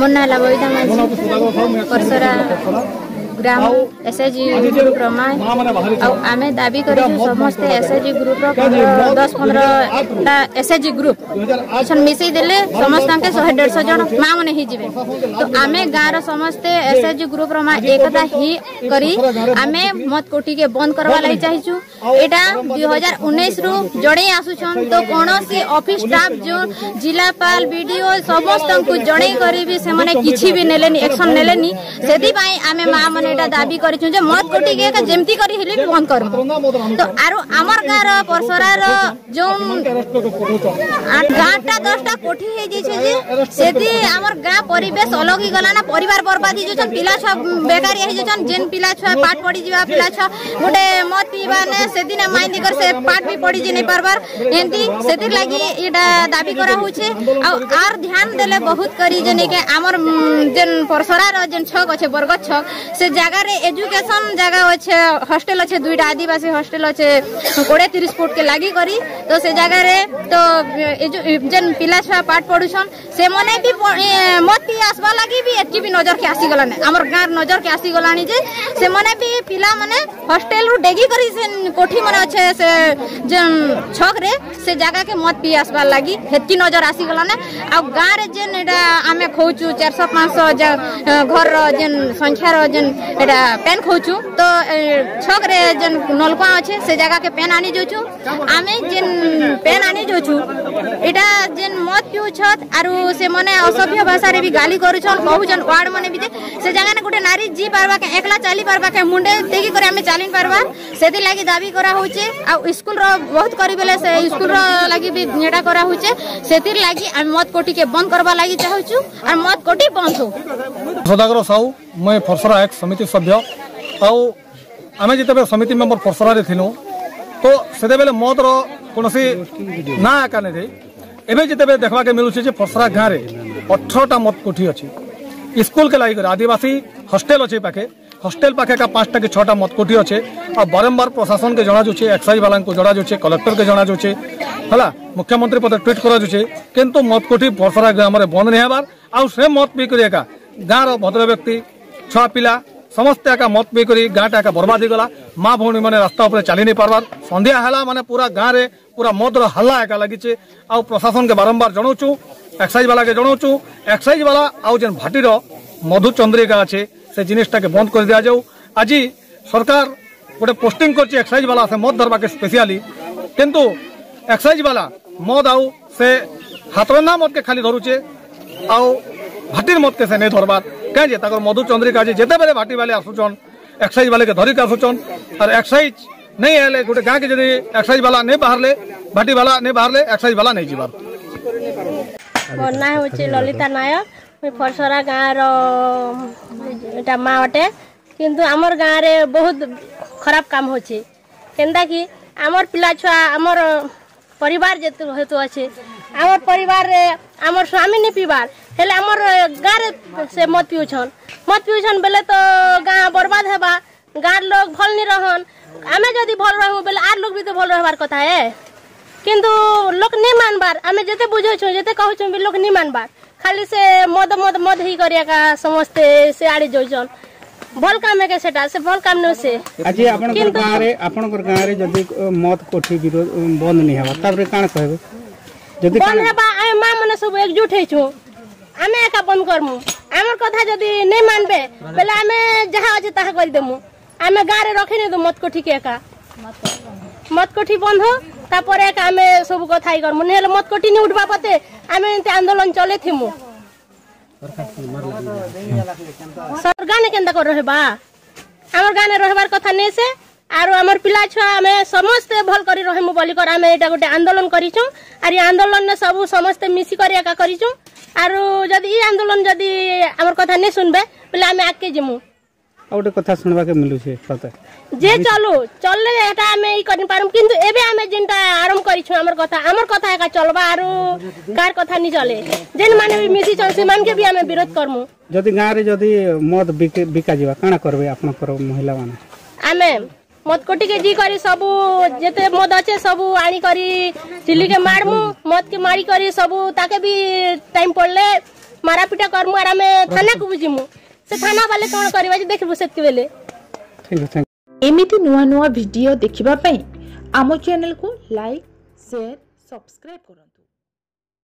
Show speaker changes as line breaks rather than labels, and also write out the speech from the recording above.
मोर ना बबिता माझी परसरा ग्राम SHG group रमाय आमे दाबी करिछु समस्त एसएचजी ग्रुप रो 10-15 एसएचजी ग्रुप छन मिसई देले समस्त के 100-150 जन मां मने ही जिवे तो आमे गार समस्त एसएचजी ग्रुप रमाय एकता ही करी आमे मत कोटी के बंद करवा लाई चाहिछु एटा 2019 रु जणे आसुछन तो कोनोसी ऑफिस स्टाफ जो जिलापाल वीडियो समस्त को जणे करी भी से माने किछि भी नेलेनी एक्शन नेलेनी सेदी भाई आमे मां मने एटा दाबी करिछु जे मत कोटी के जेमती करी हेले भी बंद करम तो आरो हमर गार परसरार जो 8-10टा 10टा कोठी हे जे छे जे सेदी हमर गा परिवेश अलग ही गला ना परिवार बर्बादी जो छन पिला छ बेकारी हे जे छन जेन पिला छ पाठ पढी जीवा पिला छ गोटे मत पीवा ने सेदिन माइंड कर से पाठ भी पढी जे नै परबार एंती सेतिर लागि एटा दाबी करा होछे आर ध्यान देले बहुत करी जने के हमर जेन परसरार जेन छक अछि बरगत छक से जगह रे एजुकेशन जगह अच्छे हॉस्टल अच्छे 2टा आदिवासी हॉस्टल अच्छे 20-30 फुट के लागी करी तो से जगह रे तो जन पिला छुआ पाठ पढुछन से मने भी मत पी आसबा लागि भी एति भी नजर के आसी गलाने हमर गार नजर के आसी गलानी जे से मने भी पिला मने हॉस्टल रु डेगी करी से कोठी मने अच्छे से जन छक रे से जगह के मत पी आसबा लागि हेति नजर आसी गलाने आ गार रे जेन एटा आमे खोचु 400-500 घर जेन संख्या रो जेन एटा पेन खोचु तो छक रे जेन नलका अछि से जगह के पेन आनी जोछु आमे जेन पेन आनी जोछु एटा जेन मत पिउ छत आरु से मने असभ्य भाषा रे भी गाली करूछन कहूछन वार्ड मने भी से जगह ने गुटे नारी जी पारबा के एकला चाली पारबा के मुंडे तेगी करे हमें चालिन पारबा सेति लागि दाबी करा होचे आ स्कूल रो बहुत करी बेले से स्कूल रो लागि भी नेडा करा होचे सेतिर लागि हम मत कोटी के बंद करबा लागि चाहूछु और मत कोटी बंद हो
सदागर साहू मैं फरसरा एक समिति सभ्य आमे जिते समिति मेंबर फरसरा रे थिनु तो सेते बेले मत रो कोनोसी ना आका नै दे एबे जिते देखबा के मिलुछि जे फरसरा गां रे 18टा मत कोठी अछि स्कूल के लागि आदिवासी हॉस्टल अछि पाखे हॉस्टल पाखे का 5टा के 6टा मत कोठी अछि आ बारंबार प्रशासन के जणा जोछि एक्साइज वाला को जणा जोछि कलेक्टर के जणा जोछि हला मुख्यमंत्री पद ट्वीट करा जोछि किंतु मत कोठी फरसरा ग्राम रे बंद नै हेबार आ से मत पी करिया का गां रो भद्र व्यक्ति छुआ पिला समस्त एका मत पी करी गाँटा एका बर्बाद हो गला माँ भौणी मैंने रास्ता उपर चली नहीं पार्बार संध्या है माने पूरा गाँव रे पूरा मद हल्ला एका लगी आउ प्रशासन के बारंबार जनाऊँ एक्साइज वाला के जनाऊँ एक्साइज वाला आउ जेन भाटीर मधु चंद्रिका अच्छे से जिनिसटा के बंद कर दिया जाऊ आज सरकार गोटे पोस्टिंग कर एक्साइज वाला से मद धरवा के स्पेशली किंतु एक्साइज वाला मद आउ से हाथरना मद के खाली धरुचे आउ भाटीर मद के से नहीं धरबार कहीं तक मधु चंद्रिका जिते बेले भाटी वाले आसुचन एक्साइज वाले के धरिक आसुचन और एक्साइज नहीं आए गोटे गाँव के जदि एक्साइज वाला नहीं बाहर भाटी वाला नहीं बाहर एक्साइज वाला नहीं जीवार
मोर ना होचे ललिता नायक मैं फरसरा गाँव रो माँ अटे किंतु आमर गाँव रे बहुत खराब काम होचे केंदा कि आमर पिला छुआ आमर परिवार जेतु हेतु अच्छे आमर परिवार रे आमर स्वामी नहीं पीबार हेले आमर गाँव रे से मत पिउछन बेले तो गाँ बर्बाद हेबा गाँव लोग भल नहीं रहन आमे जदि भल रहू बेले आर लोग भी तो भल रहबार कथा है किंतु लोग नहीं मानबार आमे जते बुझेछु जते कहछु भी लोग नहीं मानबार खाली से मद ही करिया का समस्त से आड़ी जोइछन भल काम है के सेटा से भल काम न से
आज आपन गाँव रे जदि मत कोठी विरोध बंद नहीं हेबा तबरे कान कहबे जदि
बंद हेबा आमे मां मने सब एकजुट हेछु आमे एका बंद करमु आमर कथा जदि नहीं मानबे बेले आमे जहा अछि ताहा कर देमु आमे गाँव रे रखि नै दो मत कोठी के एका मत कोठी बंद हो तापर एका आमे सब कथा ही करमु नेले मत कोठी नि उठबा पते आमे एते आंदोलन चले थिमु सरकार ने केंदा कर रहबा हमर गाँव ने रहबार कथा नै से आरो हमर पिला छुआ हमें समस्त भल करी रहमु बोली कर हमें एटा गोटे आंदोलन करिछु आर आंदोलन ने सब समस्त मिसी करिया का करिछु आरो जदी ई आंदोलन जदी हमर कथा नै सुनबे पले हमें आके जिमु
आउटे कथा सुनबा के मिलु छे पता
जे चलले एटा हमें ई करि पारम किंतु एबे हमें जिनटा आरंभ करिछु हमर कथा एका चलबा आरो कार कथा नि चले जेन माने भी मिसी चल से मान के भी हमें विरोध करमु
जदी गाँव रे जदी मद बिका जीवा काना करबे आपन पर महिला माने
हमें मत कोटी के जी करी सबू जेते मद अच्छे सबू आनी करी चिल्ली के मारमु मत के मारी करी सबू ताके भी टाइम पड़ले मारापिटा करमु आर आमे थाना को बुझिमु से थाना वाले कोन करबा जे देखबु सेत बेले
थैंक यू
एमिति नुआ नुआ वीडियो देखिबा पई आमो चैनल को लाइक शेयर सब्सक्राइब करो।